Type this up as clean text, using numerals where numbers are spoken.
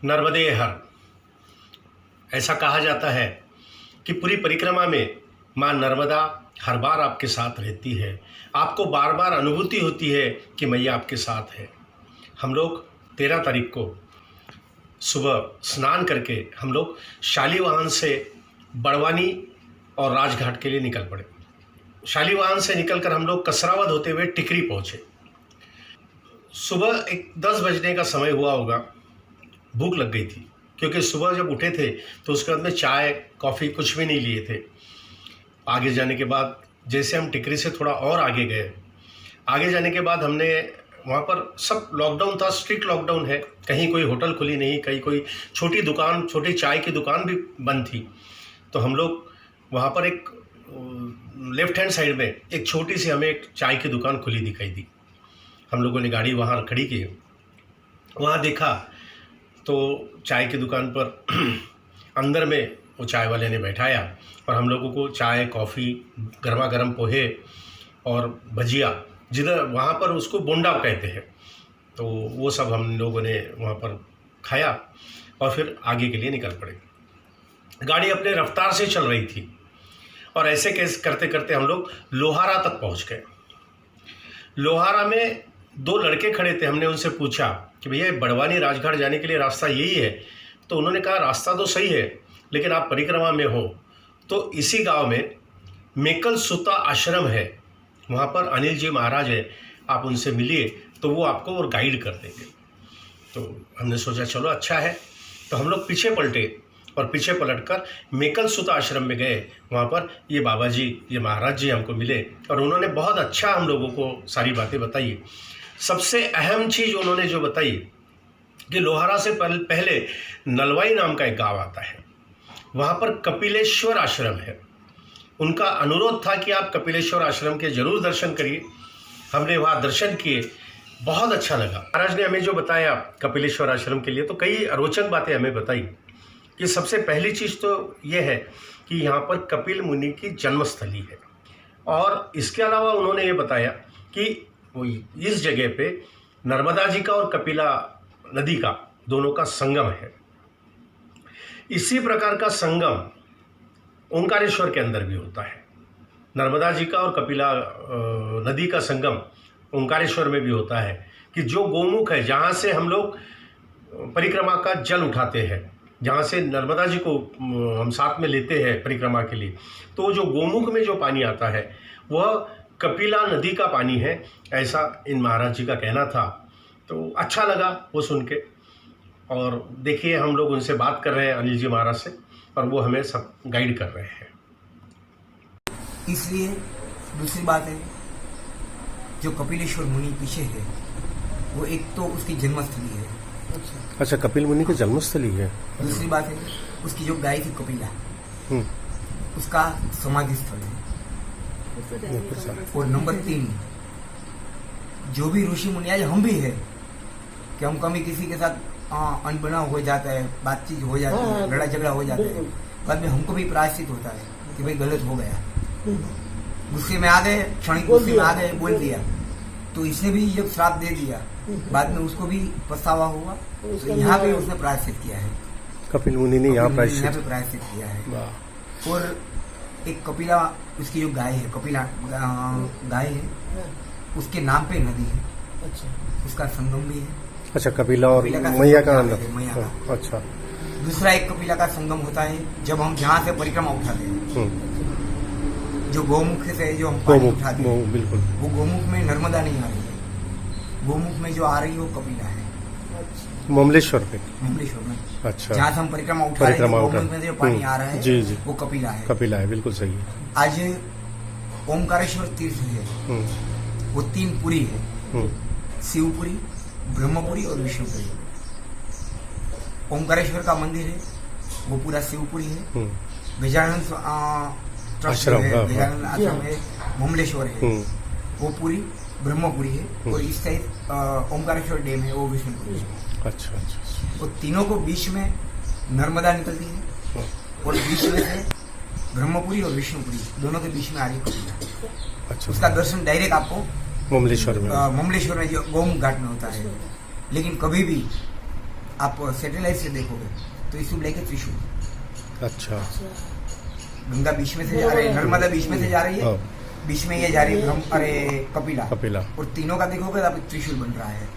नर्मदे हर। ऐसा कहा जाता है कि पूरी परिक्रमा में माँ नर्मदा हर बार आपके साथ रहती है। आपको बार बार अनुभूति होती है कि मैया आपके साथ है। हम लोग 13 तारीख को सुबह स्नान करके हम लोग शालीवाहन से बड़वानी और राजघाट के लिए निकल पड़े। शालीवाहन से निकलकर हम लोग कसरावद होते हुए टिकरी पहुँचे। सुबह 10 बजने का समय हुआ होगा। भूख लग गई थी क्योंकि सुबह जब उठे थे तो उसके बाद में चाय कॉफ़ी कुछ भी नहीं लिए थे। आगे जाने के बाद जैसे हम टिकरी से थोड़ा और आगे गए, आगे जाने के बाद हमने वहाँ पर सब लॉकडाउन था, स्ट्रिक्ट लॉकडाउन है। कहीं कोई होटल खुली नहीं, कहीं कोई छोटी दुकान, छोटी चाय की दुकान भी बंद थी। तो हम लोग वहाँ पर एक लेफ्ट हैंड साइड में एक छोटी सी हमें एक चाय की दुकान खुली दिखाई दी। हम लोगों ने गाड़ी वहाँ खड़ी की, वहाँ देखा तो चाय की दुकान पर अंदर में वो चाय वाले ने बैठाया और हम लोगों को चाय कॉफ़ी, गर्मा गर्म पोहे और भजिया, जिधर वहाँ पर उसको बोंडा कहते हैं, तो वो सब हम लोगों ने वहाँ पर खाया और फिर आगे के लिए निकल पड़े। गाड़ी अपने रफ्तार से चल रही थी और ऐसे कैसे करते करते हम लोग लोहारा तक पहुँच गए। लोहारा में 2 लड़के खड़े थे। हमने उनसे पूछा कि भैया बड़वानी राजघाट जाने के लिए रास्ता यही है? तो उन्होंने कहा रास्ता तो सही है लेकिन आप परिक्रमा में हो तो इसी गांव में मेकल सुता आश्रम है, वहाँ पर अनिल जी महाराज है, आप उनसे मिलिए तो वो आपको और गाइड कर देंगे। तो हमने सोचा चलो अच्छा है। तो हम लोग पीछे पलटे और पीछे पलटकर मेकल सुता आश्रम में गए। वहाँ पर ये बाबा जी, ये महाराज जी हमको मिले और उन्होंने बहुत अच्छा हम लोगों को सारी बातें बताई। सबसे अहम चीज़ उन्होंने जो बताई कि लोहारा से पहले नलवाई नाम का एक गांव आता है, वहाँ पर कपिलेश्वर आश्रम है। उनका अनुरोध था कि आप कपिलेश्वर आश्रम के जरूर दर्शन करिए। हमने वहाँ दर्शन किए, बहुत अच्छा लगा। महाराज ने हमें जो बताया कपिलेश्वर आश्रम के लिए तो कई रोचक बातें हमें बताई कि सबसे पहली चीज़ तो ये है कि यहाँ पर कपिल मुनि की जन्मस्थली है और इसके अलावा उन्होंने ये बताया कि वो इस जगह पे नर्मदा जी का और कपिला नदी का दोनों का संगम है। इसी प्रकार का संगम ओंकारेश्वर के अंदर भी होता है। नर्मदा जी का और कपिला नदी का संगम ओंकारेश्वर में भी होता है कि जो गोमुख है, जहाँ से हम लोग परिक्रमा का जल उठाते हैं, जहाँ से नर्मदा जी को हम साथ में लेते हैं परिक्रमा के लिए, तो जो गोमुख में जो पानी आता है वह कपिला नदी का पानी है, ऐसा इन महाराज जी का कहना था। तो अच्छा लगा वो सुन के। और देखिए हम लोग उनसे बात कर रहे हैं अनिल जी महाराज से और वो हमें सब गाइड कर रहे हैं। इसलिए दूसरी बात है, जो कपिलेश्वर मुनि पीछे है वो एक तो उसकी जन्मस्थली है। अच्छा, कपिल मुनि की जन्मस्थली है। दूसरी बात है उसकी जो गाय थी कपिला, उसका समाधि स्थल है। और नंबर 3, जो भी ऋषि मुनि आज हम भी है कि हम कभी किसी के साथ अनबनाव हो जाता है, बातचीत हो जाती है, लड़ाई झगड़ा हो जाता है, बाद में हमको भी प्रायश्चित होता है कि भाई गलत हो गया, गुस्से में आ गए, क्षणिक गुस्से में आ गए, बोल दिया, तो इसने भी जब श्राप दे दिया, बाद में उसको भी पछतावा हुआ। तो यहाँ पे उसने प्रायश्चित किया है, कपिल मुनि ने यहाँ प्रायश्चित किया है। और एक कपिला, उसकी जो गाय है, कपिला गाय है, उसके नाम पे नदी है। अच्छा, उसका संगम भी है। अच्छा, कपिला और मैया का मैया का। अच्छा, दूसरा एक कपिला का संगम होता है जब हम जहाँ से परिक्रमा उठाते हैं, जो गोमुख से जो हम पानी उठाते हैं, बिल्कुल वो गोमुख में नर्मदा नहीं आ रही है, गोमुख में जो आ रही है वो कपिला है। ममलेश्वर में। अच्छा, जहाँ से हम परिक्रमा उठा रहे हैं, गोमुख में जो पानी आ रहा है जी जी, वो कपिला है। कपिला है, बिल्कुल सही है। आज ओंकारेश्वर तीर्थ है, वो 3 पुरी है, शिवपुरी, ब्रह्मपुरी और विष्णुपुरी। ओंकारेश्वर का मंदिर है वो पूरा शिवपुरी है। गजानन आश्रम है, गजानन आश्रम है, ममलेश्वर है, वो पूरी ब्रह्मपुरी है। और इस साइड ओंकारेश्वर डैम है, वो विष्णुपुरी है। अच्छा अच्छा, वो तीनों को बीच में नर्मदा निकलती है और बीच में से ब्रह्मपुरी और विष्णुपुरी दोनों के बीच में आ रही है। अच्छा, उसका दर्शन डायरेक्ट आपको ममलेश्वर में जो गोमुख घाट में होता है। लेकिन कभी भी आप सैटेलाइट से देखोगे तो त्रिशूल लेके त्रिशूल, अच्छा, गंगा बीच में से जा रही है, नर्मदा बीच में से जा रही है, हाँ, बीच में ये जा रही है कपिला, कपिला, और तीनों का देखोगे तो आप त्रिशूल बन रहा है।